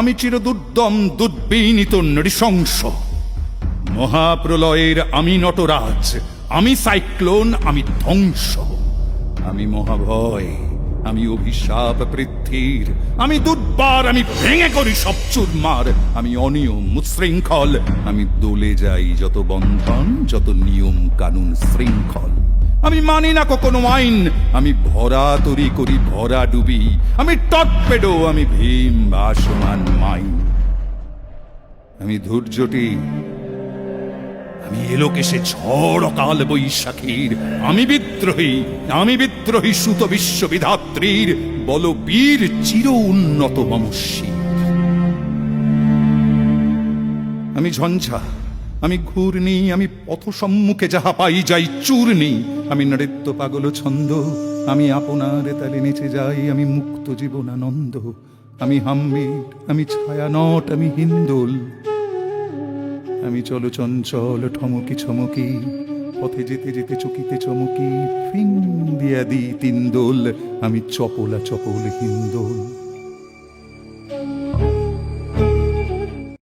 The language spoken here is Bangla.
আমি চিরদুর্দম দুর্বিনীত নৃশংস। মহাপ্রলয়ের আমি নটরাজ, আমি সাইক্লোন, আমি ধ্বংস। আমি মহাভয়, আমি অভিশাপ পৃথ্বীর, আমি দুর্বার, আমি ভেঙে করি সব চুরমার। আমি অনিয়ম উচ্ছৃঙ্খল, আমি দোলে যাই যত বন্ধন, যত নিয়ম কানুন শৃঙ্খল। আমি মানি না কোনো আইন, আমি ভরা তরি করি ভরা ডুবি। আমি টর্পেডো, আমি ভীম ভাসমান মাইন। আমি ধৈর্যটি, আমি এলোকেশে ঝড় অকাল বৈশাখীর। আমি বিদ্রোহী সুত বিশ্ববিধাত্রীর। বলবীর চির উন্নত মমস্বী। আমি ঝঞ্ঝা, আমি ঘূর্ণি, আমি পথ সম্মুখে যাহা পাই যাই চূর্ণি। আমি নৃত্য পাগল ছন্দ, আমি আপনার তালে নেচে যাই। আমি মুক্ত জীবনানন্দ, আমি হাম্বির, আমি ছায়ানট, আমি হিন্দোল। আমি চলো চঞ্চল ঠমকি ছমকি, পথে যেতে যেতে চকিতে চমকি। ফিং দিয়া দি তিন দোল, আমি চপলা চপল হিন্দোল।